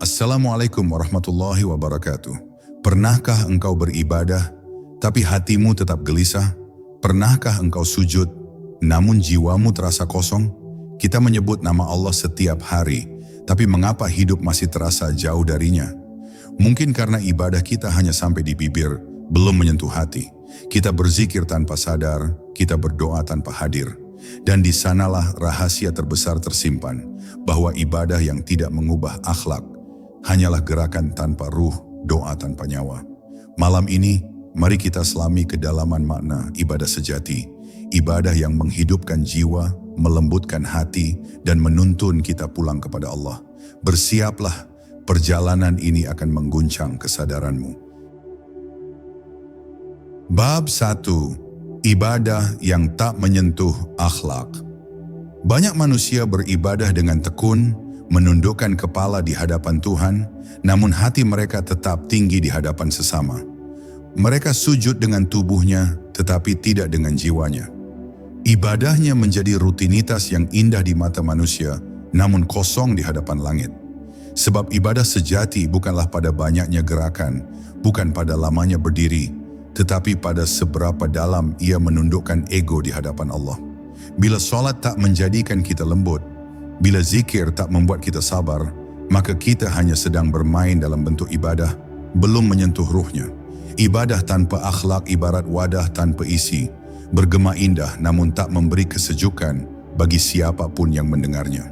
Assalamualaikum warahmatullahi wabarakatuh. Pernahkah engkau beribadah, tapi hatimu tetap gelisah? Pernahkah engkau sujud, namun jiwamu terasa kosong? Kita menyebut nama Allah setiap hari, tapi mengapa hidup masih terasa jauh darinya? Mungkin karena ibadah kita hanya sampai di bibir, belum menyentuh hati. Kita berzikir tanpa sadar, kita berdoa tanpa hadir. Dan di sanalah rahasia terbesar tersimpan, bahwa ibadah yang tidak mengubah akhlak hanyalah gerakan tanpa ruh, doa tanpa nyawa. Malam ini, mari kita selami kedalaman makna ibadah sejati. Ibadah yang menghidupkan jiwa, melembutkan hati, dan menuntun kita pulang kepada Allah. Bersiaplah, perjalanan ini akan mengguncang kesadaranmu. Bab 1. Ibadah yang tak menyentuh akhlak. Banyak manusia beribadah dengan tekun, menundukkan kepala di hadapan Tuhan, namun hati mereka tetap tinggi di hadapan sesama. Mereka sujud dengan tubuhnya, tetapi tidak dengan jiwanya. Ibadahnya menjadi rutinitas yang indah di mata manusia, namun kosong di hadapan langit. Sebab ibadah sejati bukanlah pada banyaknya gerakan, bukan pada lamanya berdiri, tetapi pada seberapa dalam ia menundukkan ego di hadapan Allah. Bila solat tak menjadikan kita lembut, bila zikir tak membuat kita sabar, maka kita hanya sedang bermain dalam bentuk ibadah, belum menyentuh ruhnya. Ibadah tanpa akhlak ibarat wadah tanpa isi, bergema indah namun tak memberi kesejukan bagi siapapun yang mendengarnya.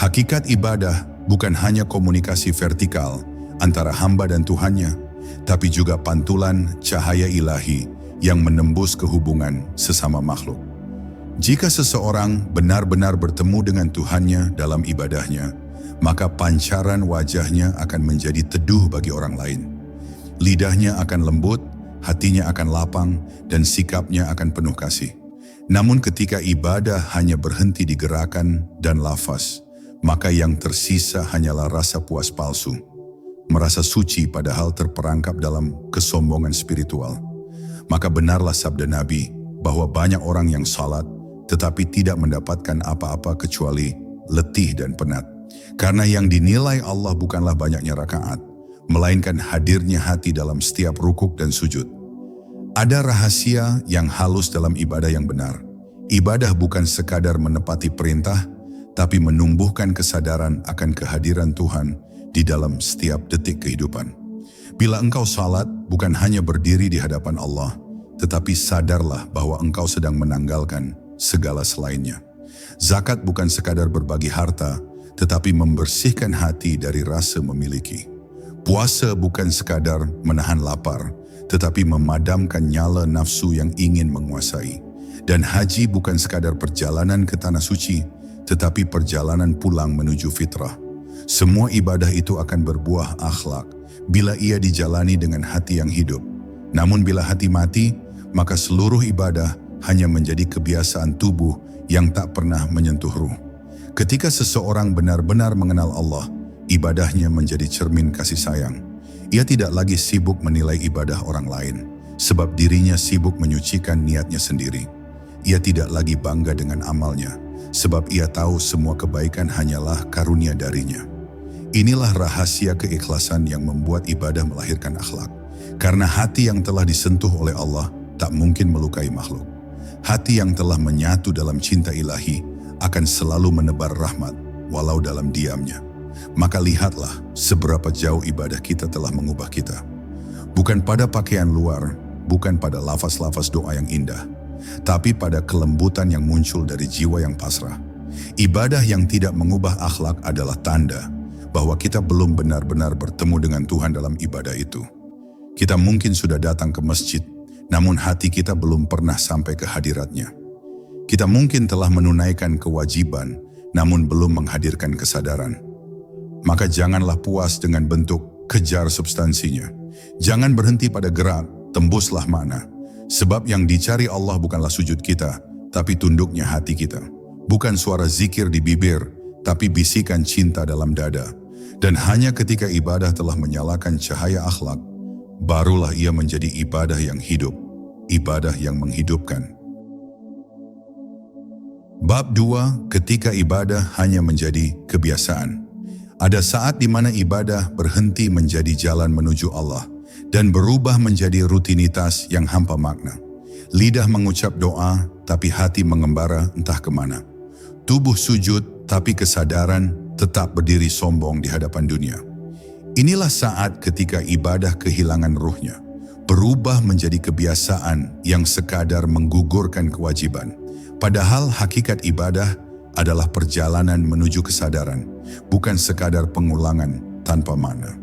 Hakikat ibadah bukan hanya komunikasi vertikal antara hamba dan Tuhannya, tapi juga pantulan cahaya ilahi yang menembus kehubungan sesama makhluk. Jika seseorang benar-benar bertemu dengan Tuhannya dalam ibadahnya, maka pancaran wajahnya akan menjadi teduh bagi orang lain. Lidahnya akan lembut, hatinya akan lapang, dan sikapnya akan penuh kasih. Namun ketika ibadah hanya berhenti di gerakan dan lafaz, maka yang tersisa hanyalah rasa puas palsu. Merasa suci padahal terperangkap dalam kesombongan spiritual. Maka benarlah sabda Nabi bahwa banyak orang yang salat tetapi tidak mendapatkan apa-apa kecuali letih dan penat. Karena yang dinilai Allah bukanlah banyaknya rakaat, melainkan hadirnya hati dalam setiap rukuk dan sujud. Ada rahasia yang halus dalam ibadah yang benar. Ibadah bukan sekadar menepati perintah, tapi menumbuhkan kesadaran akan kehadiran Tuhan di dalam setiap detik kehidupan. Bila engkau salat, bukan hanya berdiri di hadapan Allah, tetapi sadarlah bahwa engkau sedang menanggalkan segala selainnya. Zakat bukan sekadar berbagi harta, tetapi membersihkan hati dari rasa memiliki. Puasa bukan sekadar menahan lapar, tetapi memadamkan nyala nafsu yang ingin menguasai. Dan haji bukan sekadar perjalanan ke tanah suci, tetapi perjalanan pulang menuju fitrah. Semua ibadah itu akan berbuah akhlak bila ia dijalani dengan hati yang hidup. Namun bila hati mati, maka seluruh ibadah hanya menjadi kebiasaan tubuh yang tak pernah menyentuh ruh. Ketika seseorang benar-benar mengenal Allah, ibadahnya menjadi cermin kasih sayang. Ia tidak lagi sibuk menilai ibadah orang lain, sebab dirinya sibuk menyucikan niatnya sendiri. Ia tidak lagi bangga dengan amalnya, sebab ia tahu semua kebaikan hanyalah karunia darinya. Inilah rahasia keikhlasan yang membuat ibadah melahirkan akhlak. Karena hati yang telah disentuh oleh Allah tak mungkin melukai makhluk. Hati yang telah menyatu dalam cinta ilahi akan selalu menebar rahmat walau dalam diamnya. Maka lihatlah seberapa jauh ibadah kita telah mengubah kita. Bukan pada pakaian luar, bukan pada lafaz-lafaz doa yang indah, tapi pada kelembutan yang muncul dari jiwa yang pasrah. Ibadah yang tidak mengubah akhlak adalah tanda bahwa kita belum benar-benar bertemu dengan Tuhan dalam ibadah itu. Kita mungkin sudah datang ke masjid, namun hati kita belum pernah sampai ke hadiratnya. Kita mungkin telah menunaikan kewajiban, namun belum menghadirkan kesadaran. Maka janganlah puas dengan bentuk, kejar substansinya. Jangan berhenti pada gerak, tembuslah makna. Sebab yang dicari Allah bukanlah sujud kita, tapi tunduknya hati kita. Bukan suara zikir di bibir, tapi bisikan cinta dalam dada. Dan hanya ketika ibadah telah menyalakan cahaya akhlak, barulah ia menjadi ibadah yang hidup, ibadah yang menghidupkan. Bab 2, ketika ibadah hanya menjadi kebiasaan. Ada saat di mana ibadah berhenti menjadi jalan menuju Allah dan berubah menjadi rutinitas yang hampa makna. Lidah mengucap doa, tapi hati mengembara entah kemana. Tubuh sujud, tapi kesadaran tetap berdiri sombong di hadapan dunia. Inilah saat ketika ibadah kehilangan ruhnya, berubah menjadi kebiasaan yang sekadar menggugurkan kewajiban. Padahal hakikat ibadah adalah perjalanan menuju kesadaran, bukan sekadar pengulangan tanpa makna.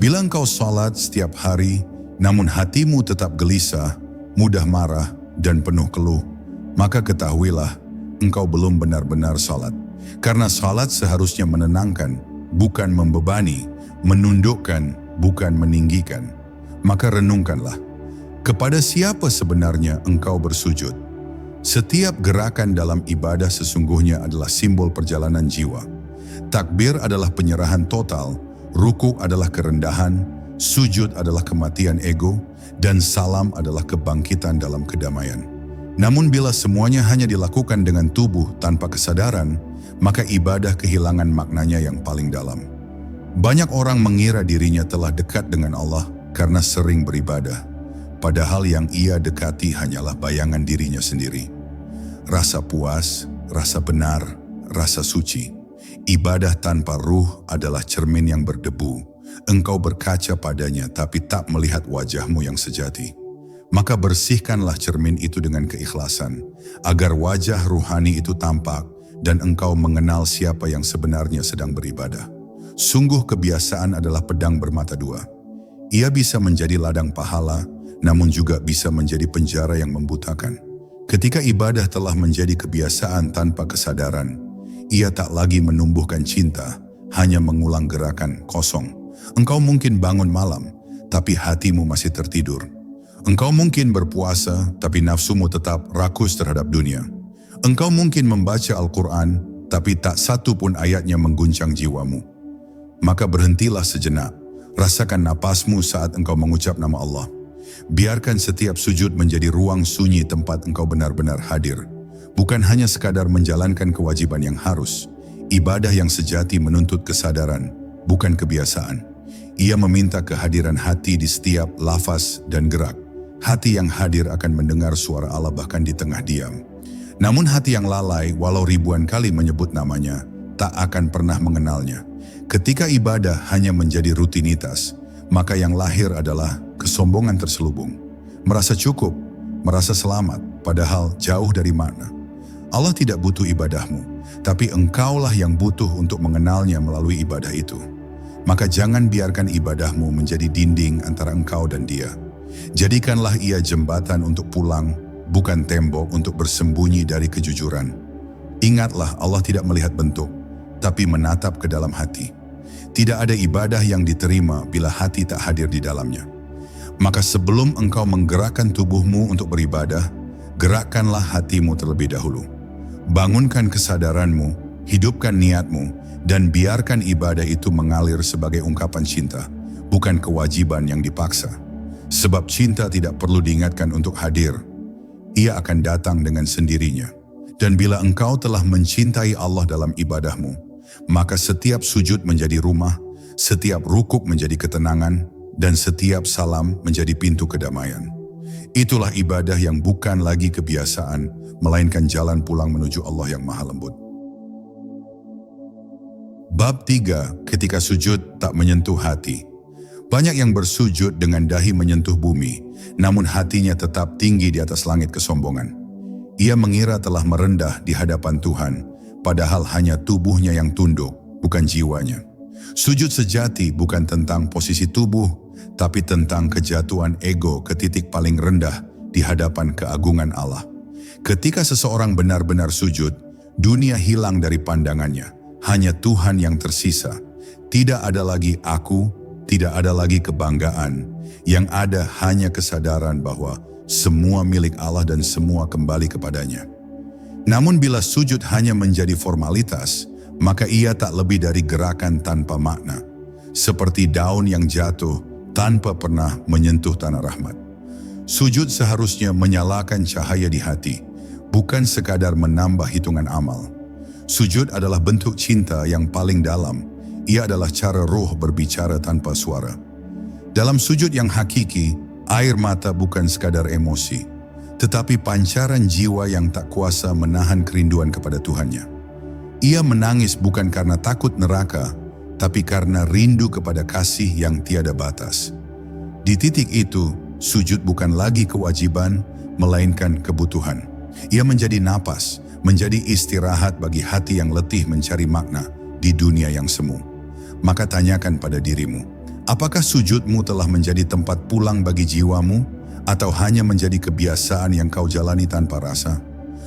Bila engkau salat setiap hari, namun hatimu tetap gelisah, mudah marah, dan penuh keluh, maka ketahuilah engkau belum benar-benar salat. Karena salat seharusnya menenangkan, bukan membebani, menundukkan, bukan meninggikan. Maka renungkanlah, kepada siapa sebenarnya engkau bersujud? Setiap gerakan dalam ibadah sesungguhnya adalah simbol perjalanan jiwa. Takbir adalah penyerahan total, ruku adalah kerendahan, sujud adalah kematian ego, dan salam adalah kebangkitan dalam kedamaian. Namun bila semuanya hanya dilakukan dengan tubuh tanpa kesadaran, maka ibadah kehilangan maknanya yang paling dalam. Banyak orang mengira dirinya telah dekat dengan Allah karena sering beribadah, padahal yang ia dekati hanyalah bayangan dirinya sendiri. Rasa puas, rasa benar, rasa suci. Ibadah tanpa ruh adalah cermin yang berdebu. Engkau berkaca padanya tapi tak melihat wajahmu yang sejati. Maka bersihkanlah cermin itu dengan keikhlasan, agar wajah ruhani itu tampak dan engkau mengenal siapa yang sebenarnya sedang beribadah. Sungguh kebiasaan adalah pedang bermata dua. Ia bisa menjadi ladang pahala, namun juga bisa menjadi penjara yang membutakan. Ketika ibadah telah menjadi kebiasaan tanpa kesadaran, ia tak lagi menumbuhkan cinta, hanya mengulang gerakan kosong. Engkau mungkin bangun malam, tapi hatimu masih tertidur. Engkau mungkin berpuasa, tapi nafsumu tetap rakus terhadap dunia. Engkau mungkin membaca Al-Quran, tapi tak satu pun ayatnya mengguncang jiwamu. Maka berhentilah sejenak, rasakan napasmu saat engkau mengucap nama Allah. Biarkan setiap sujud menjadi ruang sunyi tempat engkau benar-benar hadir. Bukan hanya sekadar menjalankan kewajiban yang harus. Ibadah yang sejati menuntut kesadaran, bukan kebiasaan. Ia meminta kehadiran hati di setiap lafaz dan gerak. Hati yang hadir akan mendengar suara Allah bahkan di tengah diam. Namun hati yang lalai, walau ribuan kali menyebut namanya, tak akan pernah mengenalnya. Ketika ibadah hanya menjadi rutinitas, maka yang lahir adalah kesombongan terselubung. Merasa cukup, merasa selamat, padahal jauh dari makna. Allah tidak butuh ibadahmu, tapi engkaulah yang butuh untuk mengenalnya melalui ibadah itu. Maka jangan biarkan ibadahmu menjadi dinding antara engkau dan Dia. Jadikanlah ia jembatan untuk pulang, bukan tembok untuk bersembunyi dari kejujuran. Ingatlah, Allah tidak melihat bentuk, tapi menatap ke dalam hati. Tidak ada ibadah yang diterima bila hati tak hadir di dalamnya. Maka sebelum engkau menggerakkan tubuhmu untuk beribadah, gerakkanlah hatimu terlebih dahulu. Bangunkan kesadaranmu, hidupkan niatmu, dan biarkan ibadah itu mengalir sebagai ungkapan cinta, bukan kewajiban yang dipaksa. Sebab cinta tidak perlu diingatkan untuk hadir. Ia akan datang dengan sendirinya. Dan bila engkau telah mencintai Allah dalam ibadahmu, maka setiap sujud menjadi rumah, setiap rukuk menjadi ketenangan, dan setiap salam menjadi pintu kedamaian. Itulah ibadah yang bukan lagi kebiasaan, melainkan jalan pulang menuju Allah yang Maha Lembut. Bab 3, ketika sujud tak menyentuh hati. Banyak yang bersujud dengan dahi menyentuh bumi, namun hatinya tetap tinggi di atas langit kesombongan. Ia mengira telah merendah di hadapan Tuhan, padahal hanya tubuhnya yang tunduk, bukan jiwanya. Sujud sejati bukan tentang posisi tubuh, tapi tentang kejatuhan ego ke titik paling rendah di hadapan keagungan Allah. Ketika seseorang benar-benar sujud, dunia hilang dari pandangannya. Hanya Tuhan yang tersisa. Tidak ada lagi aku, tidak ada lagi kebanggaan. Yang ada hanya kesadaran bahwa semua milik Allah dan semua kembali kepadanya. Namun bila sujud hanya menjadi formalitas, maka ia tak lebih dari gerakan tanpa makna. Seperti daun yang jatuh tanpa pernah menyentuh tanah rahmat. Sujud seharusnya menyalakan cahaya di hati, bukan sekadar menambah hitungan amal. Sujud adalah bentuk cinta yang paling dalam, Ia adalah cara roh berbicara tanpa suara. Dalam sujud yang hakiki, air mata bukan sekadar emosi, tetapi pancaran jiwa yang tak kuasa menahan kerinduan kepada Tuhannya. Ia menangis bukan karena takut neraka, tapi karena rindu kepada kasih yang tiada batas. Di titik itu, sujud bukan lagi kewajiban, melainkan kebutuhan. Ia menjadi napas, menjadi istirahat bagi hati yang letih mencari makna di dunia yang semu. Maka tanyakan pada dirimu, apakah sujudmu telah menjadi tempat pulang bagi jiwamu, atau hanya menjadi kebiasaan yang kau jalani tanpa rasa?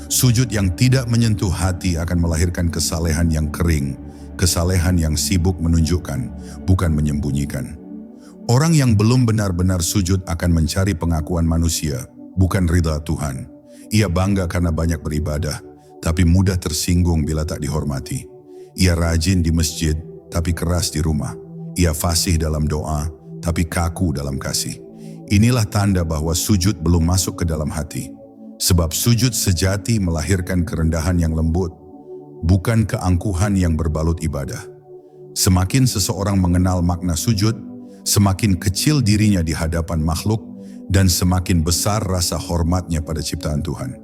Sujud yang tidak menyentuh hati akan melahirkan kesalehan yang kering, kesalehan yang sibuk menunjukkan, bukan menyembunyikan. Orang yang belum benar-benar sujud akan mencari pengakuan manusia, bukan ridha Tuhan. Ia bangga karena banyak beribadah, tapi mudah tersinggung bila tak dihormati. Ia rajin di masjid, tapi keras di rumah. Ia fasih dalam doa, tapi kaku dalam kasih. Inilah tanda bahwa sujud belum masuk ke dalam hati. Sebab sujud sejati melahirkan kerendahan yang lembut, bukan keangkuhan yang berbalut ibadah. Semakin seseorang mengenal makna sujud, semakin kecil dirinya di hadapan makhluk, dan semakin besar rasa hormatnya pada ciptaan Tuhan.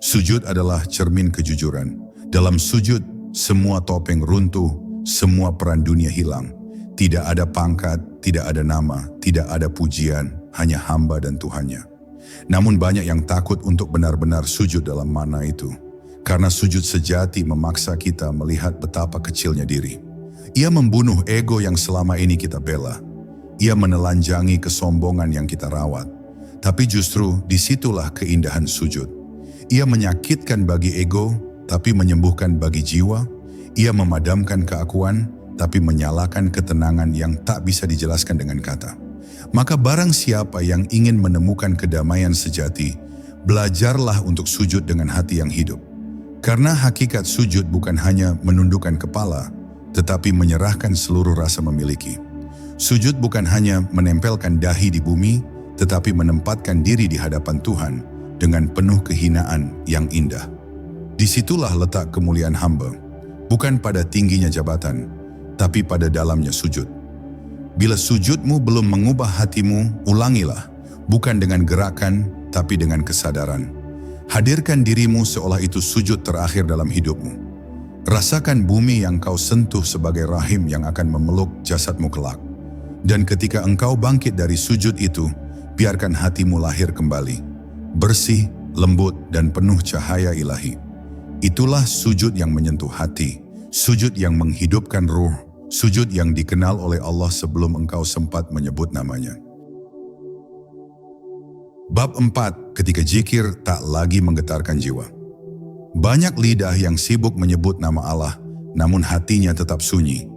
Sujud adalah cermin kejujuran. Dalam sujud, semua topeng runtuh, semua peran dunia hilang. Tidak ada pangkat, tidak ada nama, tidak ada pujian, hanya hamba dan Tuhannya. Namun banyak yang takut untuk benar-benar sujud dalam makna itu. Karena sujud sejati memaksa kita melihat betapa kecilnya diri. Ia membunuh ego yang selama ini kita bela. Ia menelanjangi kesombongan yang kita rawat. Tapi justru disitulah keindahan sujud. Ia menyakitkan bagi ego, tapi menyembuhkan bagi jiwa. Ia memadamkan keakuan, tapi menyalakan ketenangan yang tak bisa dijelaskan dengan kata. Maka barang siapa yang ingin menemukan kedamaian sejati, belajarlah untuk sujud dengan hati yang hidup. Karena hakikat sujud bukan hanya menundukkan kepala, tetapi menyerahkan seluruh rasa memiliki. Sujud bukan hanya menempelkan dahi di bumi, tetapi menempatkan diri di hadapan Tuhan dengan penuh kehinaan yang indah. Disitulah letak kemuliaan hamba, bukan pada tingginya jabatan, tapi pada dalamnya sujud. Bila sujudmu belum mengubah hatimu, ulangilah, bukan dengan gerakan, tapi dengan kesadaran. Hadirkan dirimu seolah itu sujud terakhir dalam hidupmu. Rasakan bumi yang kau sentuh sebagai rahim yang akan memeluk jasadmu kelak. Dan ketika engkau bangkit dari sujud itu, biarkan hatimu lahir kembali, bersih, lembut, dan penuh cahaya ilahi. Itulah sujud yang menyentuh hati, sujud yang menghidupkan ruh, sujud yang dikenal oleh Allah sebelum engkau sempat menyebut namanya. Bab 4, ketika zikir tak lagi menggetarkan jiwa. Banyak lidah yang sibuk menyebut nama Allah, namun hatinya tetap sunyi.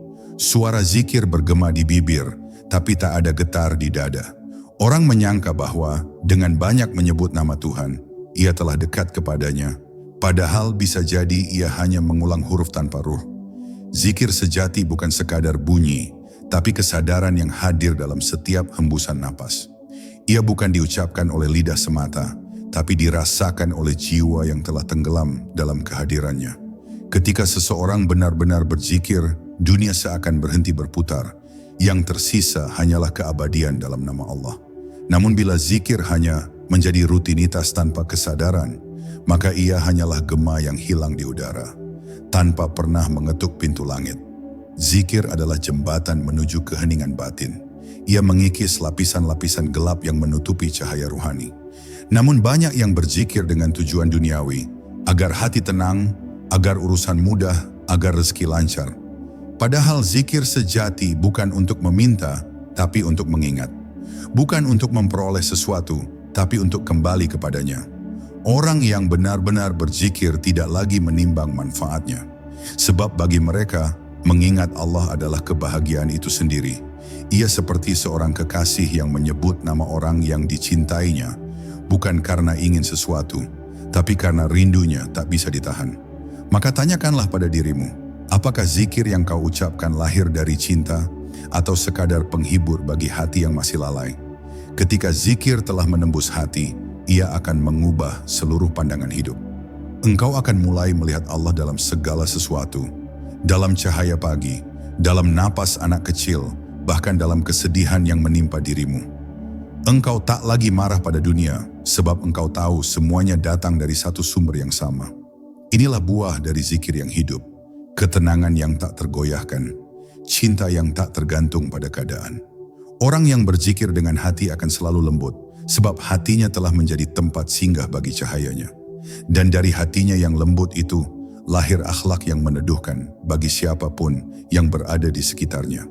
Suara zikir bergema di bibir, tapi tak ada getar di dada. Orang menyangka bahwa dengan banyak menyebut nama Tuhan, ia telah dekat kepadanya. Padahal bisa jadi ia hanya mengulang huruf tanpa ruh. Zikir sejati bukan sekadar bunyi, tapi kesadaran yang hadir dalam setiap hembusan napas. Ia bukan diucapkan oleh lidah semata, tapi dirasakan oleh jiwa yang telah tenggelam dalam kehadirannya. Ketika seseorang benar-benar berzikir, dunia seakan berhenti berputar. Yang tersisa hanyalah keabadian dalam nama Allah. Namun bila zikir hanya menjadi rutinitas tanpa kesadaran, maka ia hanyalah gema yang hilang di udara, tanpa pernah mengetuk pintu langit. Zikir adalah jembatan menuju keheningan batin. Ia mengikis lapisan-lapisan gelap yang menutupi cahaya ruhani. Namun banyak yang berzikir dengan tujuan duniawi, agar hati tenang, agar urusan mudah, agar rezeki lancar. Padahal zikir sejati bukan untuk meminta, tapi untuk mengingat. Bukan untuk memperoleh sesuatu, tapi untuk kembali kepadanya. Orang yang benar-benar berzikir tidak lagi menimbang manfaatnya. Sebab bagi mereka, mengingat Allah adalah kebahagiaan itu sendiri. Ia seperti seorang kekasih yang menyebut nama orang yang dicintainya, bukan karena ingin sesuatu, tapi karena rindunya tak bisa ditahan. Maka tanyakanlah pada dirimu, apakah zikir yang kau ucapkan lahir dari cinta, atau sekadar penghibur bagi hati yang masih lalai? Ketika zikir telah menembus hati, ia akan mengubah seluruh pandangan hidup. Engkau akan mulai melihat Allah dalam segala sesuatu, dalam cahaya pagi, dalam napas anak kecil, bahkan dalam kesedihan yang menimpa dirimu. Engkau tak lagi marah pada dunia, sebab engkau tahu semuanya datang dari satu sumber yang sama. Inilah buah dari zikir yang hidup, ketenangan yang tak tergoyahkan, cinta yang tak tergantung pada keadaan. Orang yang berzikir dengan hati akan selalu lembut, sebab hatinya telah menjadi tempat singgah bagi cahayanya. Dan dari hatinya yang lembut itu, lahir akhlak yang meneduhkan bagi siapapun yang berada di sekitarnya.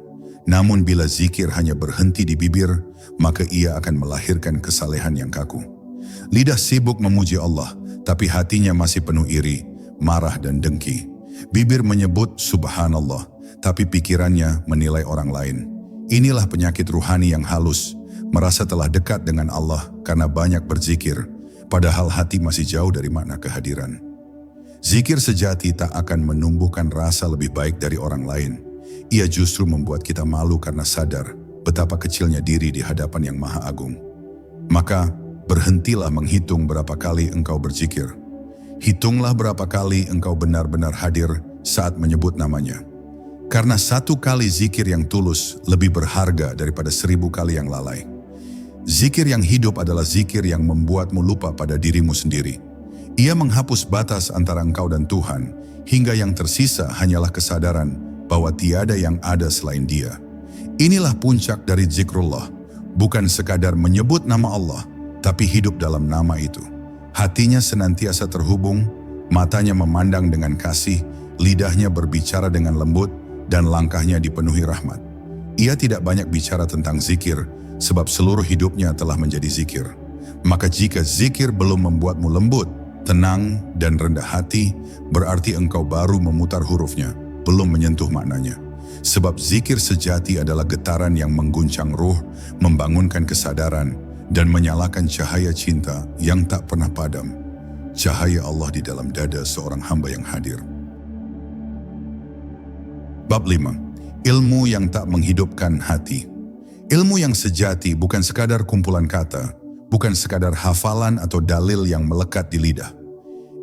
Namun bila zikir hanya berhenti di bibir, maka ia akan melahirkan kesalehan yang kaku. Lidah sibuk memuji Allah, tapi hatinya masih penuh iri, marah dan dengki. Bibir menyebut subhanallah, tapi pikirannya menilai orang lain. Inilah penyakit ruhani yang halus, merasa telah dekat dengan Allah karena banyak berzikir, padahal hati masih jauh dari makna kehadiran. Zikir sejati tak akan menumbuhkan rasa lebih baik dari orang lain. Ia justru membuat kita malu karena sadar betapa kecilnya diri di hadapan Yang Maha Agung. Maka berhentilah menghitung berapa kali engkau berzikir. Hitunglah berapa kali engkau benar-benar hadir saat menyebut namanya. Karena satu kali zikir yang tulus lebih berharga daripada 1000 kali yang lalai. Zikir yang hidup adalah zikir yang membuatmu lupa pada dirimu sendiri. Ia menghapus batas antara engkau dan Tuhan, hingga yang tersisa hanyalah kesadaran bahwa tiada yang ada selain Dia. Inilah puncak dari zikrullah, bukan sekadar menyebut nama Allah, tapi hidup dalam nama itu. Hatinya senantiasa terhubung, matanya memandang dengan kasih, lidahnya berbicara dengan lembut, dan langkahnya dipenuhi rahmat. Ia tidak banyak bicara tentang zikir, sebab seluruh hidupnya telah menjadi zikir. Maka jika zikir belum membuatmu lembut, tenang, dan rendah hati, berarti engkau baru memutar hurufnya, belum menyentuh maknanya. Sebab zikir sejati adalah getaran yang mengguncang ruh, membangunkan kesadaran, dan menyalakan cahaya cinta yang tak pernah padam. Cahaya Allah di dalam dada seorang hamba yang hadir. Bab 5. Ilmu yang tak menghidupkan hati. Ilmu yang sejati bukan sekadar kumpulan kata, bukan sekadar hafalan atau dalil yang melekat di lidah.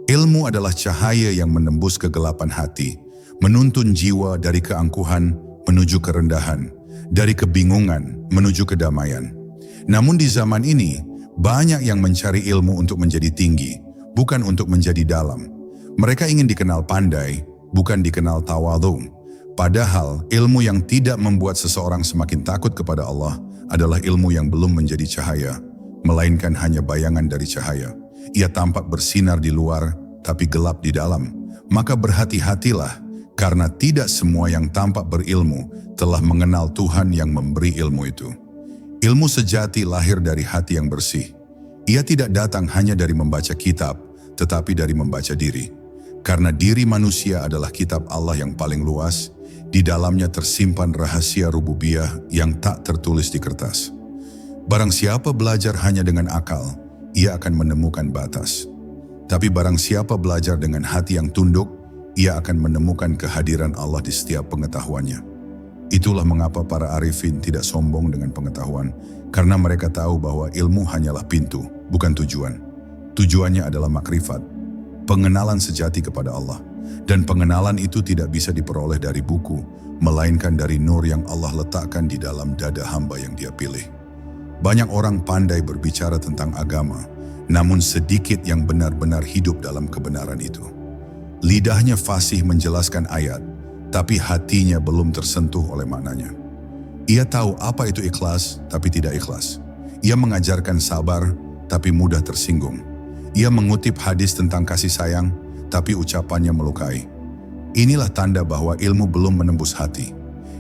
Ilmu adalah cahaya yang menembus kegelapan hati, menuntun jiwa dari keangkuhan menuju kerendahan, dari kebingungan menuju kedamaian. Namun di zaman ini, banyak yang mencari ilmu untuk menjadi tinggi, bukan untuk menjadi dalam. Mereka ingin dikenal pandai, bukan dikenal tawadhu. Padahal ilmu yang tidak membuat seseorang semakin takut kepada Allah adalah ilmu yang belum menjadi cahaya, melainkan hanya bayangan dari cahaya. Ia tampak bersinar di luar, tapi gelap di dalam. Maka berhati-hatilah, karena tidak semua yang tampak berilmu telah mengenal Tuhan yang memberi ilmu itu. Ilmu sejati lahir dari hati yang bersih. Ia tidak datang hanya dari membaca kitab, tetapi dari membaca diri. Karena diri manusia adalah kitab Allah yang paling luas, di dalamnya tersimpan rahasia rububiyah yang tak tertulis di kertas. Barang siapa belajar hanya dengan akal, ia akan menemukan batas. Tapi barang siapa belajar dengan hati yang tunduk, ia akan menemukan kehadiran Allah di setiap pengetahuannya. Itulah mengapa para arifin tidak sombong dengan pengetahuan, karena mereka tahu bahwa ilmu hanyalah pintu, bukan tujuan. Tujuannya adalah makrifat, pengenalan sejati kepada Allah. Dan pengenalan itu tidak bisa diperoleh dari buku, melainkan dari nur yang Allah letakkan di dalam dada hamba yang Dia pilih. Banyak orang pandai berbicara tentang agama, namun sedikit yang benar-benar hidup dalam kebenaran itu. Lidahnya fasih menjelaskan ayat, tapi hatinya belum tersentuh oleh maknanya. Ia tahu apa itu ikhlas, tapi tidak ikhlas. Ia mengajarkan sabar, tapi mudah tersinggung. Ia mengutip hadis tentang kasih sayang, tapi ucapannya melukai. Inilah tanda bahwa ilmu belum menembus hati.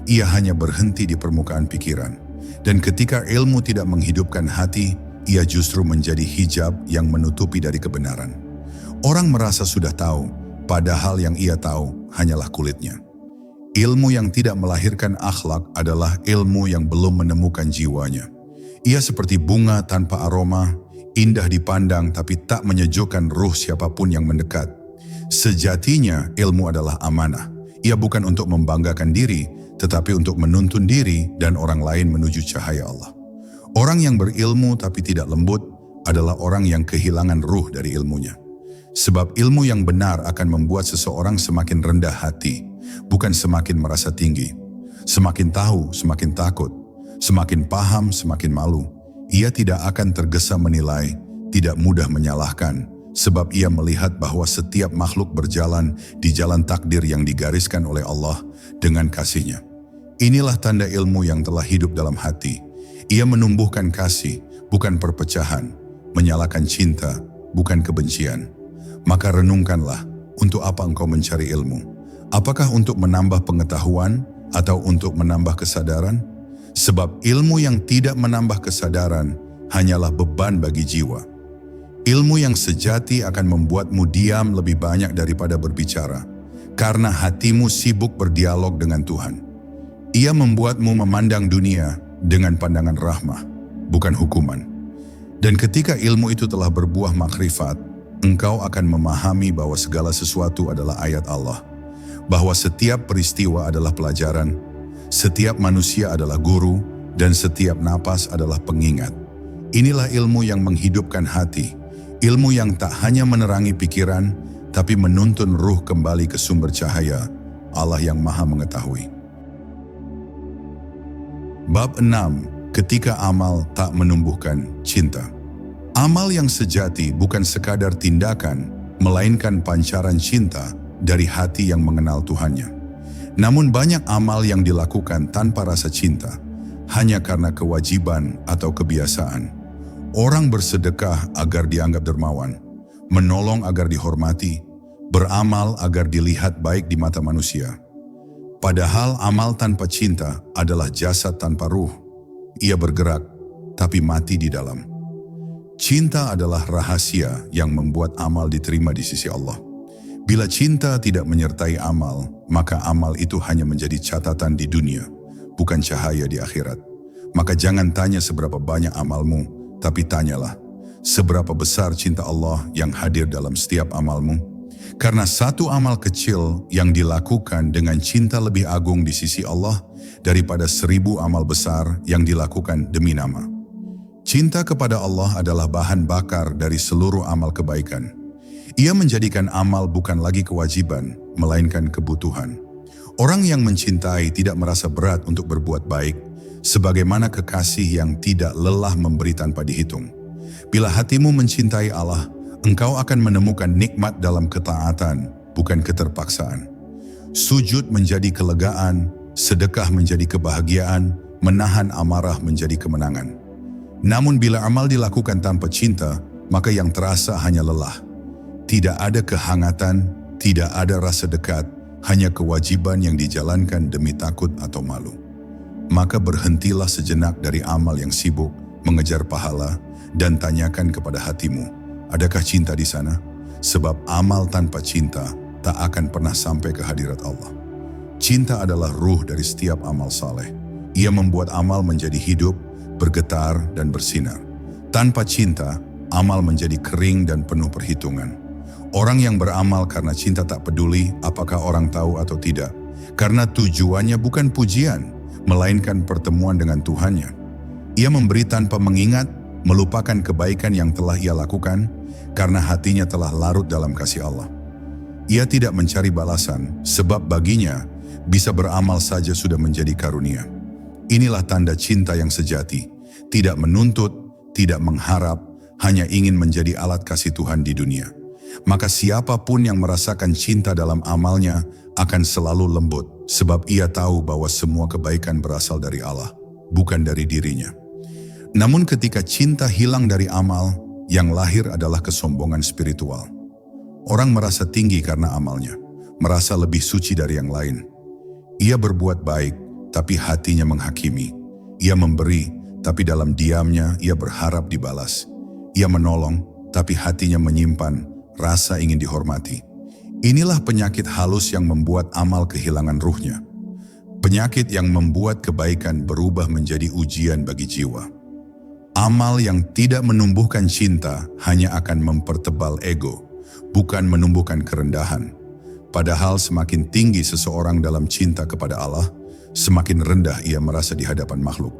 Ia hanya berhenti di permukaan pikiran. Dan ketika ilmu tidak menghidupkan hati, ia justru menjadi hijab yang menutupi dari kebenaran. Orang merasa sudah tahu, padahal yang ia tahu hanyalah kulitnya. Ilmu yang tidak melahirkan akhlak adalah ilmu yang belum menemukan jiwanya. Ia seperti bunga tanpa aroma, indah dipandang tapi tak menyejukkan ruh siapapun yang mendekat. Sejatinya ilmu adalah amanah. Ia bukan untuk membanggakan diri, tetapi untuk menuntun diri dan orang lain menuju cahaya Allah. Orang yang berilmu tapi tidak lembut adalah orang yang kehilangan ruh dari ilmunya. Sebab ilmu yang benar akan membuat seseorang semakin rendah hati, bukan semakin merasa tinggi. Semakin tahu, semakin takut. Semakin paham, semakin malu. Ia tidak akan tergesa menilai, tidak mudah menyalahkan, sebab ia melihat bahwa setiap makhluk berjalan di jalan takdir yang digariskan oleh Allah dengan kasih-Nya. Inilah tanda ilmu yang telah hidup dalam hati. Ia menumbuhkan kasih, bukan perpecahan, menyalakan cinta, bukan kebencian. Maka renungkanlah, untuk apa engkau mencari ilmu? Apakah untuk menambah pengetahuan atau untuk menambah kesadaran? Sebab ilmu yang tidak menambah kesadaran hanyalah beban bagi jiwa. Ilmu yang sejati akan membuatmu diam lebih banyak daripada berbicara, karena hatimu sibuk berdialog dengan Tuhan. Ia membuatmu memandang dunia dengan pandangan rahmah, bukan hukuman. Dan ketika ilmu itu telah berbuah makrifat, engkau akan memahami bahwa segala sesuatu adalah ayat Allah, bahwa setiap peristiwa adalah pelajaran, setiap manusia adalah guru, dan setiap napas adalah pengingat. Inilah ilmu yang menghidupkan hati, ilmu yang tak hanya menerangi pikiran, tapi menuntun ruh kembali ke sumber cahaya, Allah yang Maha Mengetahui. Bab 6. Ketika amal tak menumbuhkan cinta. Amal yang sejati bukan sekadar tindakan, melainkan pancaran cinta dari hati yang mengenal Tuhannya. Namun banyak amal yang dilakukan tanpa rasa cinta, hanya karena kewajiban atau kebiasaan. Orang bersedekah agar dianggap dermawan, menolong agar dihormati, beramal agar dilihat baik di mata manusia. Padahal amal tanpa cinta adalah jasad tanpa ruh. Ia bergerak, tapi mati di dalam. Cinta adalah rahasia yang membuat amal diterima di sisi Allah. Bila cinta tidak menyertai amal, maka amal itu hanya menjadi catatan di dunia, bukan cahaya di akhirat. Maka jangan tanya seberapa banyak amalmu, tapi tanyalah, seberapa besar cinta Allah yang hadir dalam setiap amalmu? Karena satu amal kecil yang dilakukan dengan cinta lebih agung di sisi Allah daripada 1000 amal besar yang dilakukan demi nama. Cinta kepada Allah adalah bahan bakar dari seluruh amal kebaikan. Ia menjadikan amal bukan lagi kewajiban, melainkan kebutuhan. Orang yang mencintai tidak merasa berat untuk berbuat baik, sebagaimana kekasih yang tidak lelah memberi tanpa dihitung. Bila hatimu mencintai Allah, engkau akan menemukan nikmat dalam ketaatan, bukan keterpaksaan. Sujud menjadi kelegaan, sedekah menjadi kebahagiaan, menahan amarah menjadi kemenangan. Namun bila amal dilakukan tanpa cinta, maka yang terasa hanya lelah. Tidak ada kehangatan, tidak ada rasa dekat, hanya kewajiban yang dijalankan demi takut atau malu. Maka berhentilah sejenak dari amal yang sibuk, mengejar pahala, dan tanyakan kepada hatimu, adakah cinta di sana? Sebab amal tanpa cinta tak akan pernah sampai ke hadirat Allah. Cinta adalah ruh dari setiap amal saleh. Ia membuat amal menjadi hidup, bergetar, dan bersinar. Tanpa cinta, amal menjadi kering dan penuh perhitungan. Orang yang beramal karena cinta tak peduli apakah orang tahu atau tidak, karena tujuannya bukan pujian, melainkan pertemuan dengan Tuhannya. Ia memberi tanpa mengingat, melupakan kebaikan yang telah ia lakukan, karena hatinya telah larut dalam kasih Allah. Ia tidak mencari balasan, sebab baginya bisa beramal saja sudah menjadi karunia. Inilah tanda cinta yang sejati, tidak menuntut, tidak mengharap, hanya ingin menjadi alat kasih Tuhan di dunia. Maka siapapun yang merasakan cinta dalam amalnya akan selalu lembut, sebab ia tahu bahwa semua kebaikan berasal dari Allah, bukan dari dirinya. Namun ketika cinta hilang dari amal, yang lahir adalah kesombongan spiritual. Orang merasa tinggi karena amalnya, merasa lebih suci dari yang lain. Ia berbuat baik, tapi hatinya menghakimi. Ia memberi, tapi dalam diamnya ia berharap dibalas. Ia menolong, tapi hatinya menyimpan rasa ingin dihormati. Inilah penyakit halus yang membuat amal kehilangan ruhnya. Penyakit yang membuat kebaikan berubah menjadi ujian bagi jiwa. Amal yang tidak menumbuhkan cinta hanya akan mempertebal ego, bukan menumbuhkan kerendahan. Padahal semakin tinggi seseorang dalam cinta kepada Allah, semakin rendah ia merasa di hadapan makhluk.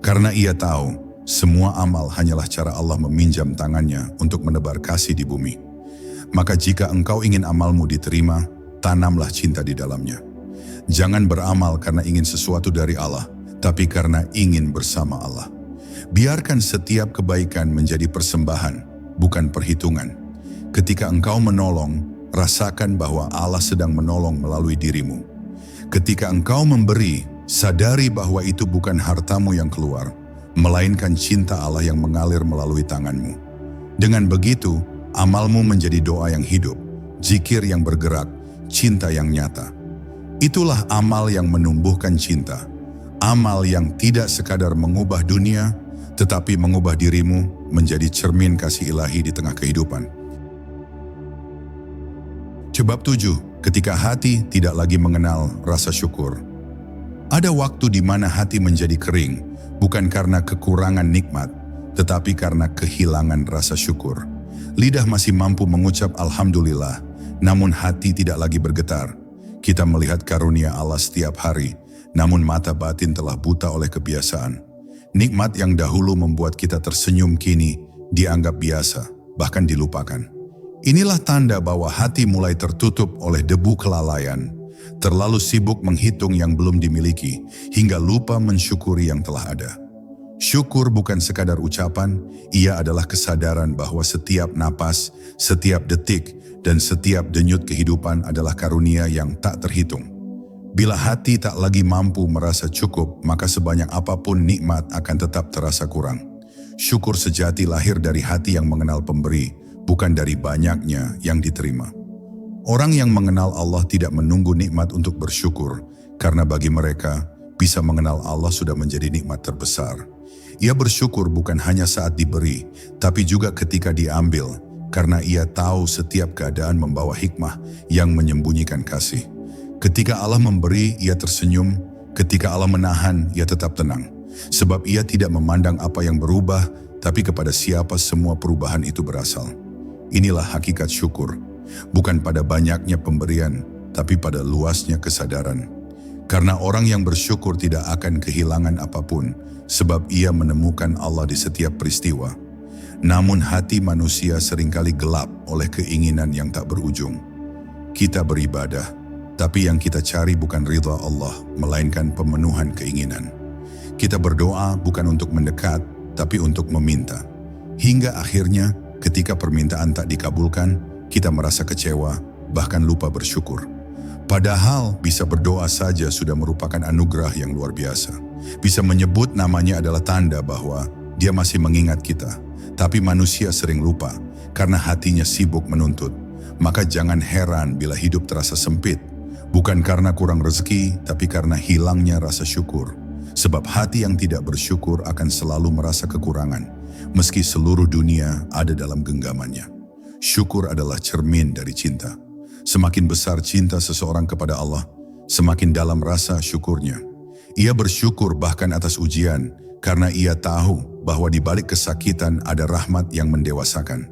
Karena ia tahu, semua amal hanyalah cara Allah meminjam tangannya untuk menebar kasih di bumi. Maka jika engkau ingin amalmu diterima, tanamlah cinta di dalamnya. Jangan beramal karena ingin sesuatu dari Allah, tapi karena ingin bersama Allah. Biarkan setiap kebaikan menjadi persembahan, bukan perhitungan. Ketika engkau menolong, rasakan bahwa Allah sedang menolong melalui dirimu. Ketika engkau memberi, sadari bahwa itu bukan hartamu yang keluar, melainkan cinta Allah yang mengalir melalui tanganmu. Dengan begitu, amalmu menjadi doa yang hidup, zikir yang bergerak, cinta yang nyata. Itulah amal yang menumbuhkan cinta. Amal yang tidak sekadar mengubah dunia, tetapi mengubah dirimu menjadi cermin kasih ilahi di tengah kehidupan. Sebab 7, ketika hati tidak lagi mengenal rasa syukur. Ada waktu di mana hati menjadi kering, bukan karena kekurangan nikmat, tetapi karena kehilangan rasa syukur. Lidah masih mampu mengucap Alhamdulillah, namun hati tidak lagi bergetar. Kita melihat karunia Allah setiap hari, namun mata batin telah buta oleh kebiasaan. Nikmat yang dahulu membuat kita tersenyum kini dianggap biasa, bahkan dilupakan. Inilah tanda bahwa hati mulai tertutup oleh debu kelalaian, terlalu sibuk menghitung yang belum dimiliki, hingga lupa mensyukuri yang telah ada. Syukur bukan sekadar ucapan, ia adalah kesadaran bahwa setiap napas, setiap detik, dan setiap denyut kehidupan adalah karunia yang tak terhitung. Bila hati tak lagi mampu merasa cukup, maka sebanyak apapun nikmat akan tetap terasa kurang. Syukur sejati lahir dari hati yang mengenal pemberi, bukan dari banyaknya yang diterima. Orang yang mengenal Allah tidak menunggu nikmat untuk bersyukur, karena bagi mereka, bisa mengenal Allah sudah menjadi nikmat terbesar. Ia bersyukur bukan hanya saat diberi, tapi juga ketika diambil, karena ia tahu setiap keadaan membawa hikmah yang menyembunyikan kasih. Ketika Allah memberi, ia tersenyum. Ketika Allah menahan, ia tetap tenang. Sebab ia tidak memandang apa yang berubah, tapi kepada siapa semua perubahan itu berasal. Inilah hakikat syukur. Bukan pada banyaknya pemberian, tapi pada luasnya kesadaran. Karena orang yang bersyukur tidak akan kehilangan apapun, sebab ia menemukan Allah di setiap peristiwa. Namun hati manusia seringkali gelap oleh keinginan yang tak berujung. Kita beribadah, tapi yang kita cari bukan ridha Allah, melainkan pemenuhan keinginan. Kita berdoa bukan untuk mendekat, tapi untuk meminta. Hingga akhirnya, ketika permintaan tak dikabulkan, kita merasa kecewa, bahkan lupa bersyukur. Padahal bisa berdoa saja sudah merupakan anugerah yang luar biasa. Bisa menyebut namanya adalah tanda bahwa Dia masih mengingat kita. Tapi manusia sering lupa karena hatinya sibuk menuntut. Maka jangan heran bila hidup terasa sempit. Bukan karena kurang rezeki, tapi karena hilangnya rasa syukur. Sebab hati yang tidak bersyukur akan selalu merasa kekurangan, meski seluruh dunia ada dalam genggamannya. Syukur adalah cermin dari cinta. Semakin besar cinta seseorang kepada Allah, semakin dalam rasa syukurnya. Ia bersyukur bahkan atas ujian, karena ia tahu bahwa di balik kesakitan ada rahmat yang mendewasakan.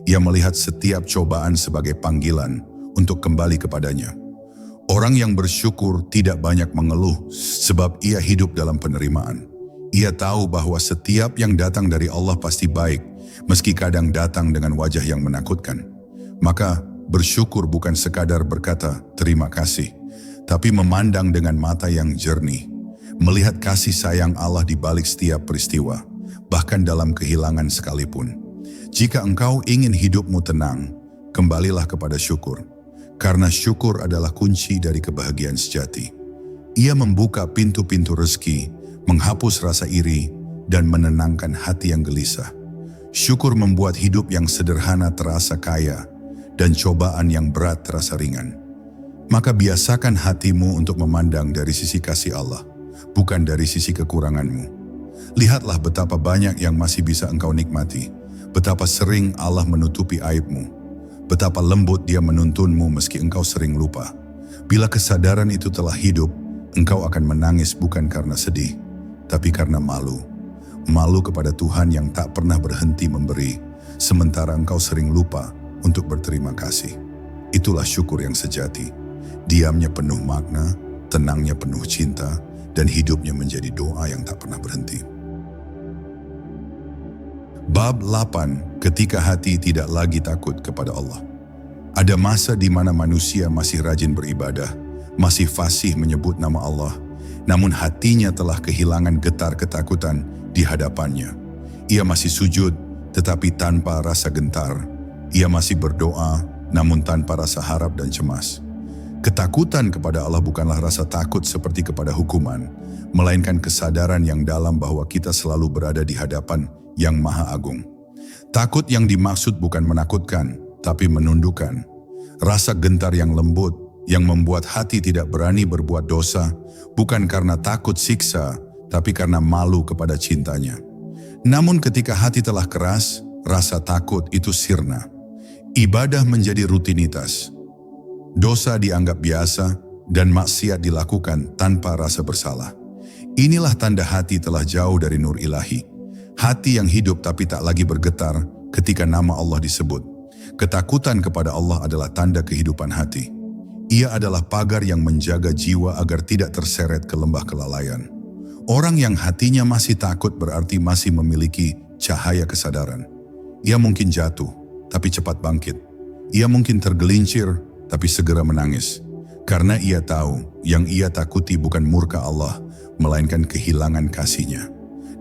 Ia melihat setiap cobaan sebagai panggilan untuk kembali kepadanya. Orang yang bersyukur tidak banyak mengeluh, sebab ia hidup dalam penerimaan. Ia tahu bahwa setiap yang datang dari Allah pasti baik, meski kadang datang dengan wajah yang menakutkan. Maka bersyukur bukan sekadar berkata terima kasih, tapi memandang dengan mata yang jernih. Melihat kasih sayang Allah di balik setiap peristiwa, bahkan dalam kehilangan sekalipun. Jika engkau ingin hidupmu tenang, kembalilah kepada syukur. Karena syukur adalah kunci dari kebahagiaan sejati. Ia membuka pintu-pintu rezeki, menghapus rasa iri, dan menenangkan hati yang gelisah. Syukur membuat hidup yang sederhana terasa kaya, dan cobaan yang berat terasa ringan. Maka biasakan hatimu untuk memandang dari sisi kasih Allah, bukan dari sisi kekuranganmu. Lihatlah betapa banyak yang masih bisa engkau nikmati, betapa sering Allah menutupi aibmu, betapa lembut Dia menuntunmu meski engkau sering lupa. Bila kesadaran itu telah hidup, engkau akan menangis bukan karena sedih, tapi karena malu. Malu kepada Tuhan yang tak pernah berhenti memberi, sementara engkau sering lupa untuk berterima kasih. Itulah syukur yang sejati. Diamnya penuh makna, tenangnya penuh cinta, dan hidupnya menjadi doa yang tak pernah berhenti. Bab 8, ketika hati tidak lagi takut kepada Allah. Ada masa di mana manusia masih rajin beribadah, masih fasih menyebut nama Allah, namun hatinya telah kehilangan getar ketakutan di hadapannya. Ia masih sujud, tetapi tanpa rasa gentar. Ia masih berdoa, namun tanpa rasa harap dan cemas. Ketakutan kepada Allah bukanlah rasa takut seperti kepada hukuman, melainkan kesadaran yang dalam bahwa kita selalu berada di hadapan Yang Maha Agung. Takut yang dimaksud bukan menakutkan, tapi menundukkan. Rasa gentar yang lembut, yang membuat hati tidak berani berbuat dosa, bukan karena takut siksa, tapi karena malu kepada cintanya. Namun ketika hati telah keras, rasa takut itu sirna. Ibadah menjadi rutinitas. Dosa dianggap biasa dan maksiat dilakukan tanpa rasa bersalah. Inilah tanda hati telah jauh dari nur ilahi. Hati yang hidup tapi tak lagi bergetar ketika nama Allah disebut. Ketakutan kepada Allah adalah tanda kehidupan hati. Ia adalah pagar yang menjaga jiwa agar tidak terseret ke lembah kelalaian. Orang yang hatinya masih takut berarti masih memiliki cahaya kesadaran. Ia mungkin jatuh, tapi cepat bangkit. Ia mungkin tergelincir, tapi segera menangis. Karena ia tahu yang ia takuti bukan murka Allah, melainkan kehilangan kasih-Nya.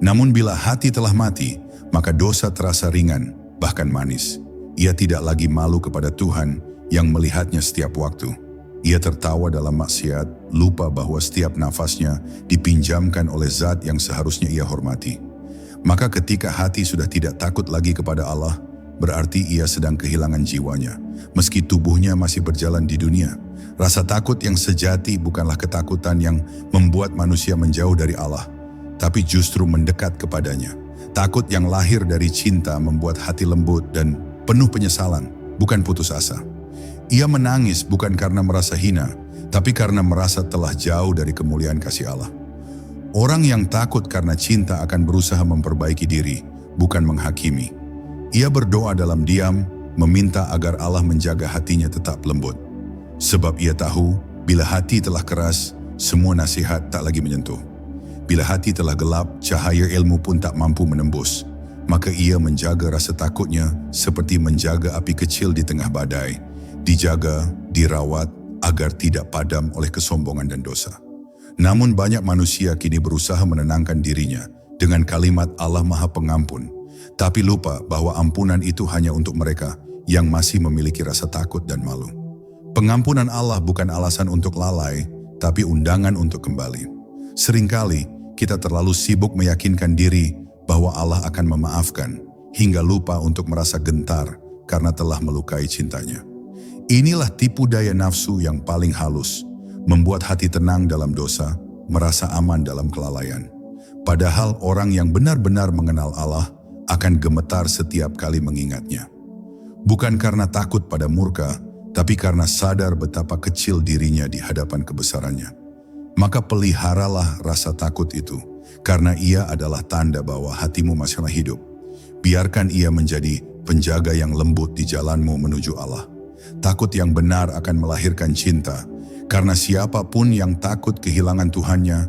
Namun bila hati telah mati, maka dosa terasa ringan, bahkan manis. Ia tidak lagi malu kepada Tuhan yang melihatnya setiap waktu. Ia tertawa dalam maksiat, lupa bahwa setiap nafasnya dipinjamkan oleh zat yang seharusnya ia hormati. Maka ketika hati sudah tidak takut lagi kepada Allah, berarti ia sedang kehilangan jiwanya, meski tubuhnya masih berjalan di dunia. Rasa takut yang sejati bukanlah ketakutan yang membuat manusia menjauh dari Allah, tapi justru mendekat kepadanya. Takut yang lahir dari cinta membuat hati lembut dan penuh penyesalan, bukan putus asa. Ia menangis bukan karena merasa hina, tapi karena merasa telah jauh dari kemuliaan kasih Allah. Orang yang takut karena cinta akan berusaha memperbaiki diri, bukan menghakimi. Ia berdoa dalam diam, meminta agar Allah menjaga hatinya tetap lembut. Sebab ia tahu, bila hati telah keras, semua nasihat tak lagi menyentuh. Bila hati telah gelap, cahaya ilmu pun tak mampu menembus. Maka ia menjaga rasa takutnya seperti menjaga api kecil di tengah badai. Dijaga, dirawat, agar tidak padam oleh kesombongan dan dosa. Namun banyak manusia kini berusaha menenangkan dirinya dengan kalimat Allah Maha Pengampun, tapi lupa bahwa ampunan itu hanya untuk mereka yang masih memiliki rasa takut dan malu. Pengampunan Allah bukan alasan untuk lalai, tapi undangan untuk kembali. Seringkali kita terlalu sibuk meyakinkan diri bahwa Allah akan memaafkan, hingga lupa untuk merasa gentar karena telah melukai cintanya. Inilah tipu daya nafsu yang paling halus, membuat hati tenang dalam dosa, merasa aman dalam kelalaian. Padahal orang yang benar-benar mengenal Allah akan gemetar setiap kali mengingatnya. Bukan karena takut pada murka, tapi karena sadar betapa kecil dirinya di hadapan kebesarannya. Maka peliharalah rasa takut itu, karena ia adalah tanda bahwa hatimu masihlah hidup. Biarkan ia menjadi penjaga yang lembut di jalanmu menuju Allah. Takut yang benar akan melahirkan cinta, karena siapapun yang takut kehilangan Tuhannya,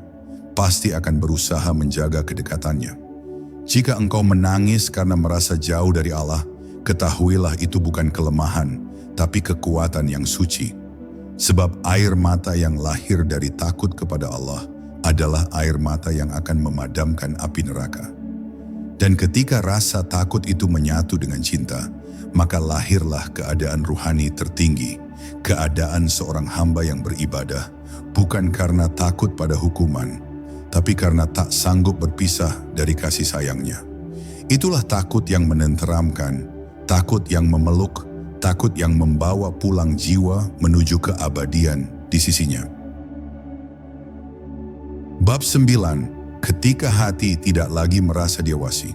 pasti akan berusaha menjaga kedekatannya. Jika engkau menangis karena merasa jauh dari Allah, ketahuilah itu bukan kelemahan, tapi kekuatan yang suci. Sebab air mata yang lahir dari takut kepada Allah adalah air mata yang akan memadamkan api neraka. Dan ketika rasa takut itu menyatu dengan cinta, maka lahirlah keadaan ruhani tertinggi, keadaan seorang hamba yang beribadah, bukan karena takut pada hukuman, tapi karena tak sanggup berpisah dari kasih sayangnya. Itulah takut yang menenteramkan, takut yang memeluk, takut yang membawa pulang jiwa menuju keabadian di sisinya. Bab 9. Ketika hati tidak lagi merasa diawasi.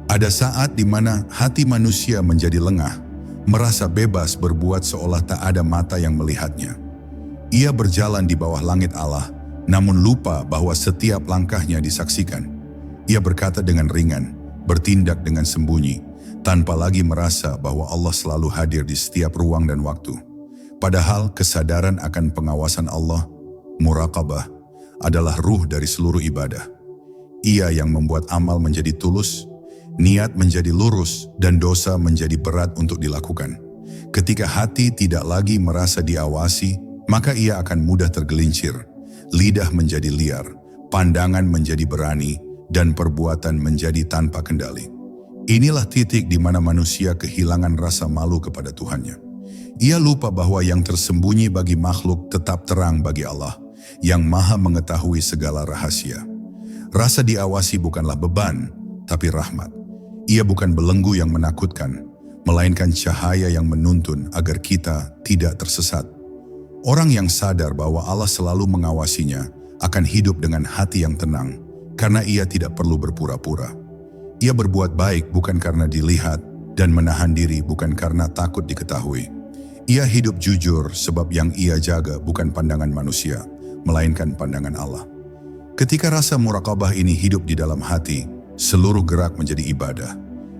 Ada saat di mana hati manusia menjadi lengah, merasa bebas berbuat seolah tak ada mata yang melihatnya. Ia berjalan di bawah langit Allah, namun lupa bahwa setiap langkahnya disaksikan. Ia berkata dengan ringan, bertindak dengan sembunyi, tanpa lagi merasa bahwa Allah selalu hadir di setiap ruang dan waktu. Padahal kesadaran akan pengawasan Allah, muraqabah, adalah ruh dari seluruh ibadah. Ia yang membuat amal menjadi tulus, niat menjadi lurus, dan dosa menjadi berat untuk dilakukan. Ketika hati tidak lagi merasa diawasi, maka ia akan mudah tergelincir, lidah menjadi liar, pandangan menjadi berani, dan perbuatan menjadi tanpa kendali. Inilah titik di mana manusia kehilangan rasa malu kepada Tuhannya. Ia lupa bahwa yang tersembunyi bagi makhluk tetap terang bagi Allah, yang Maha mengetahui segala rahasia. Rasa diawasi bukanlah beban, tapi rahmat. Ia bukan belenggu yang menakutkan, melainkan cahaya yang menuntun agar kita tidak tersesat. Orang yang sadar bahwa Allah selalu mengawasinya akan hidup dengan hati yang tenang, karena ia tidak perlu berpura-pura. Ia berbuat baik bukan karena dilihat dan menahan diri bukan karena takut diketahui. Ia hidup jujur sebab yang ia jaga bukan pandangan manusia, melainkan pandangan Allah. Ketika rasa muraqabah ini hidup di dalam hati, seluruh gerak menjadi ibadah.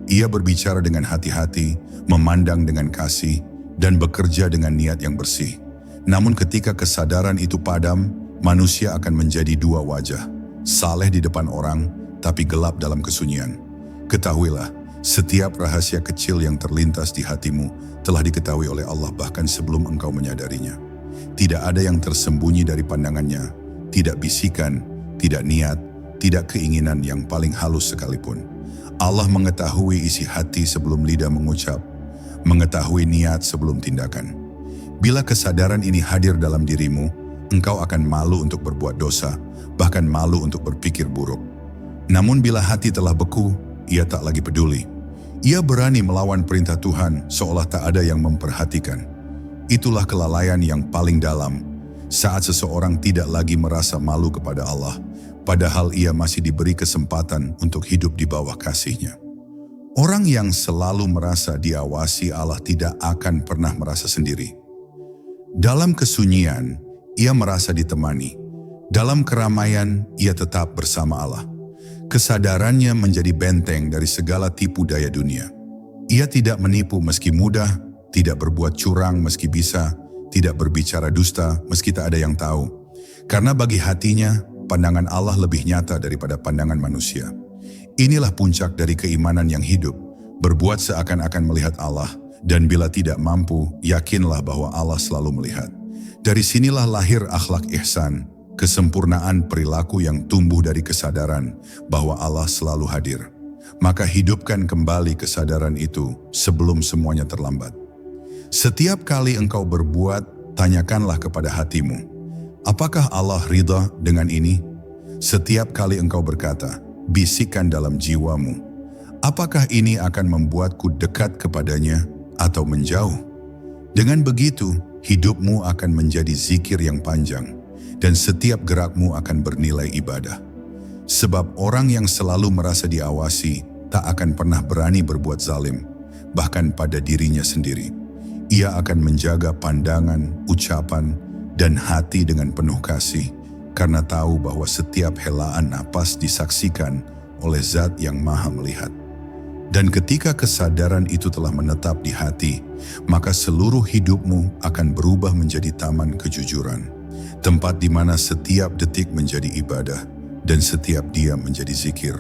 Ia berbicara dengan hati-hati, memandang dengan kasih, dan bekerja dengan niat yang bersih. Namun ketika kesadaran itu padam, manusia akan menjadi dua wajah, saleh di depan orang, tapi gelap dalam kesunyian. Ketahuilah, setiap rahasia kecil yang terlintas di hatimu telah diketahui oleh Allah bahkan sebelum engkau menyadarinya. Tidak ada yang tersembunyi dari pandangannya, tidak bisikan, tidak niat, tidak keinginan yang paling halus sekalipun. Allah mengetahui isi hati sebelum lidah mengucap, mengetahui niat sebelum tindakan. Bila kesadaran ini hadir dalam dirimu, engkau akan malu untuk berbuat dosa, bahkan malu untuk berpikir buruk. Namun bila hati telah beku, ia tak lagi peduli. Ia berani melawan perintah Tuhan seolah tak ada yang memperhatikan. Itulah kelalaian yang paling dalam, saat seseorang tidak lagi merasa malu kepada Allah, padahal ia masih diberi kesempatan untuk hidup di bawah kasih-Nya. Orang yang selalu merasa diawasi Allah tidak akan pernah merasa sendiri. Dalam kesunyian, ia merasa ditemani. Dalam keramaian, ia tetap bersama Allah. Kesadarannya menjadi benteng dari segala tipu daya dunia. Ia tidak menipu meski mudah, tidak berbuat curang meski bisa, tidak berbicara dusta meski tak ada yang tahu. Karena bagi hatinya, pandangan Allah lebih nyata daripada pandangan manusia. Inilah puncak dari keimanan yang hidup, berbuat seakan-akan melihat Allah, dan bila tidak mampu, yakinlah bahwa Allah selalu melihat. Dari sinilah lahir akhlak ihsan, kesempurnaan perilaku yang tumbuh dari kesadaran bahwa Allah selalu hadir. Maka hidupkan kembali kesadaran itu sebelum semuanya terlambat. Setiap kali engkau berbuat, tanyakanlah kepada hatimu, apakah Allah ridha dengan ini? Setiap kali engkau berkata, bisikkan dalam jiwamu, apakah ini akan membuatku dekat kepadanya atau menjauh? Dengan begitu, hidupmu akan menjadi zikir yang panjang, dan setiap gerakmu akan bernilai ibadah. Sebab orang yang selalu merasa diawasi tak akan pernah berani berbuat zalim, bahkan pada dirinya sendiri. Ia akan menjaga pandangan, ucapan, dan hati dengan penuh kasih, karena tahu bahwa setiap helaan napas disaksikan oleh Zat yang Maha Melihat. Dan ketika kesadaran itu telah menetap di hati, maka seluruh hidupmu akan berubah menjadi taman kejujuran, tempat di mana setiap detik menjadi ibadah dan setiap diam menjadi zikir.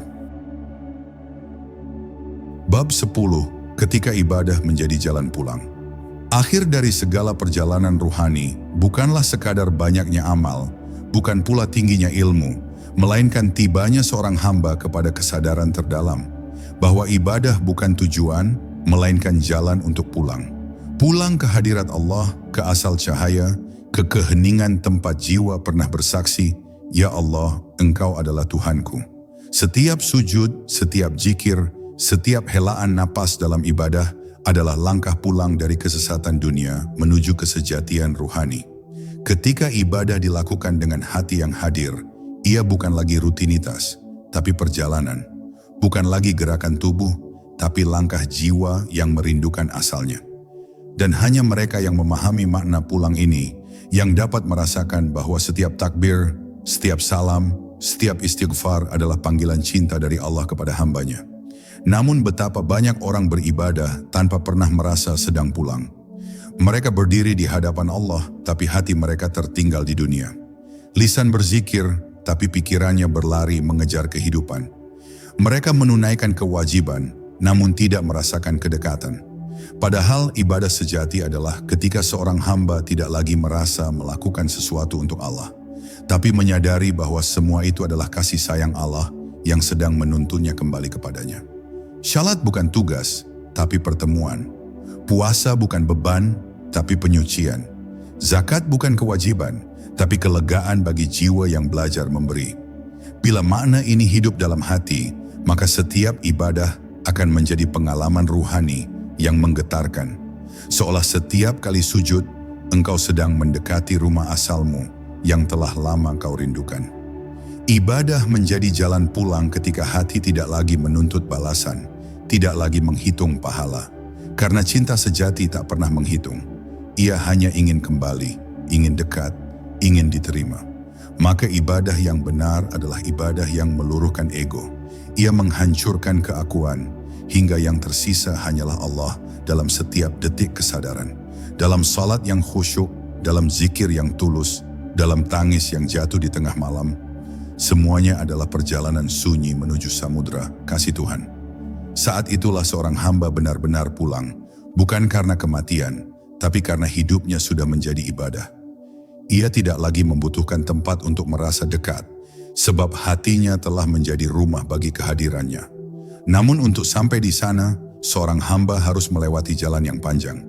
Bab 10. Ketika ibadah menjadi jalan pulang. Akhir dari segala perjalanan ruhani bukanlah sekadar banyaknya amal, bukan pula tingginya ilmu, melainkan tibanya seorang hamba kepada kesadaran terdalam bahwa ibadah bukan tujuan, melainkan jalan untuk pulang. Pulang ke hadirat Allah, ke asal cahaya, ke keheningan tempat jiwa pernah bersaksi, Ya Allah, Engkau adalah Tuhanku. Setiap sujud, setiap zikir, setiap helaan napas dalam ibadah adalah langkah pulang dari kesesatan dunia menuju kesejatian ruhani. Ketika ibadah dilakukan dengan hati yang hadir, ia bukan lagi rutinitas, tapi perjalanan. Bukan lagi gerakan tubuh, tapi langkah jiwa yang merindukan asalnya. Dan hanya mereka yang memahami makna pulang ini, yang dapat merasakan bahwa setiap takbir, setiap salam, setiap istighfar adalah panggilan cinta dari Allah kepada hambanya. Namun betapa banyak orang beribadah tanpa pernah merasa sedang pulang. Mereka berdiri di hadapan Allah, tapi hati mereka tertinggal di dunia. Lisan berzikir, tapi pikirannya berlari mengejar kehidupan. Mereka menunaikan kewajiban, namun tidak merasakan kedekatan. Padahal ibadah sejati adalah ketika seorang hamba tidak lagi merasa melakukan sesuatu untuk Allah, tapi menyadari bahwa semua itu adalah kasih sayang Allah yang sedang menuntunnya kembali kepadanya. Syalat bukan tugas, tapi pertemuan. Puasa bukan beban, tapi penyucian. Zakat bukan kewajiban, tapi kelegaan bagi jiwa yang belajar memberi. Bila makna ini hidup dalam hati, maka setiap ibadah akan menjadi pengalaman ruhani yang menggetarkan. Seolah setiap kali sujud, engkau sedang mendekati rumah asalmu yang telah lama kau rindukan. Ibadah menjadi jalan pulang ketika hati tidak lagi menuntut balasan, tidak lagi menghitung pahala. Karena cinta sejati tak pernah menghitung. Ia hanya ingin kembali, ingin dekat, ingin diterima. Maka ibadah yang benar adalah ibadah yang meluruhkan ego. Ia menghancurkan keakuan, hingga yang tersisa hanyalah Allah dalam setiap detik kesadaran. Dalam salat yang khusyuk, dalam zikir yang tulus, dalam tangis yang jatuh di tengah malam, semuanya adalah perjalanan sunyi menuju samudera kasih Tuhan. Saat itulah seorang hamba benar-benar pulang, bukan karena kematian, tapi karena hidupnya sudah menjadi ibadah. Ia tidak lagi membutuhkan tempat untuk merasa dekat, sebab hatinya telah menjadi rumah bagi kehadirannya. Namun untuk sampai di sana, seorang hamba harus melewati jalan yang panjang.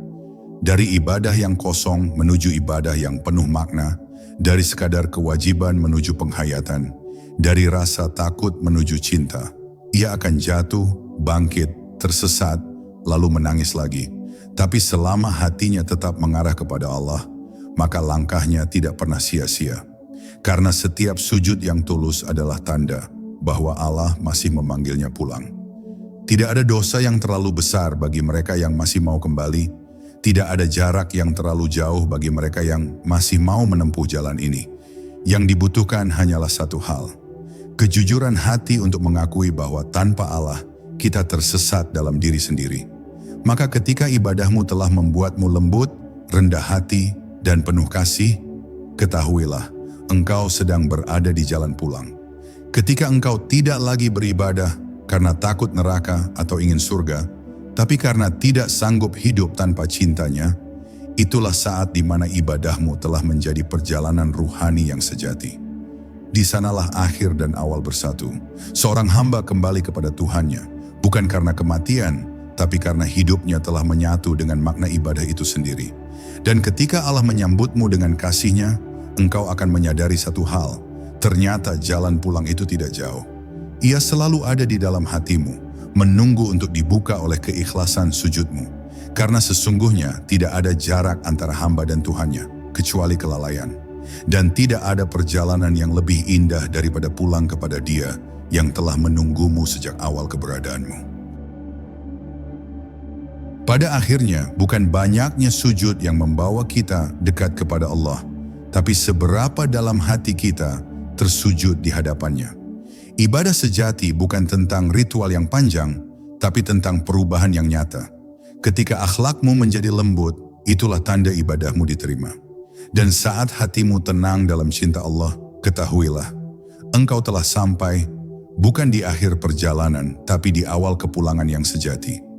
Dari ibadah yang kosong menuju ibadah yang penuh makna, dari sekadar kewajiban menuju penghayatan, dari rasa takut menuju cinta. Ia akan jatuh, bangkit, tersesat, lalu menangis lagi. Tapi selama hatinya tetap mengarah kepada Allah, maka langkahnya tidak pernah sia-sia. Karena setiap sujud yang tulus adalah tanda bahwa Allah masih memanggilnya pulang. Tidak ada dosa yang terlalu besar bagi mereka yang masih mau kembali. Tidak ada jarak yang terlalu jauh bagi mereka yang masih mau menempuh jalan ini. Yang dibutuhkan hanyalah satu hal. Kejujuran hati untuk mengakui bahwa tanpa Allah, kita tersesat dalam diri sendiri. Maka ketika ibadahmu telah membuatmu lembut, rendah hati, dan penuh kasih, ketahuilah, engkau sedang berada di jalan pulang. Ketika engkau tidak lagi beribadah karena takut neraka atau ingin surga, tapi karena tidak sanggup hidup tanpa cintanya, itulah saat di mana ibadahmu telah menjadi perjalanan ruhani yang sejati. Di sanalah akhir dan awal bersatu. Seorang hamba kembali kepada Tuhannya, bukan karena kematian, tapi karena hidupnya telah menyatu dengan makna ibadah itu sendiri. Dan ketika Allah menyambutmu dengan kasih-Nya, engkau akan menyadari satu hal, ternyata jalan pulang itu tidak jauh. Ia selalu ada di dalam hatimu, menunggu untuk dibuka oleh keikhlasan sujudmu. Karena sesungguhnya tidak ada jarak antara hamba dan Tuhannya, kecuali kelalaian. Dan tidak ada perjalanan yang lebih indah daripada pulang kepada Dia yang telah menunggumu sejak awal keberadaanmu. Pada akhirnya, bukan banyaknya sujud yang membawa kita dekat kepada Allah, tapi seberapa dalam hati kita tersujud di hadapannya. Ibadah sejati bukan tentang ritual yang panjang, tapi tentang perubahan yang nyata. Ketika akhlakmu menjadi lembut, itulah tanda ibadahmu diterima. Dan saat hatimu tenang dalam cinta Allah, ketahuilah, engkau telah sampai bukan di akhir perjalanan, tapi di awal kepulangan yang sejati.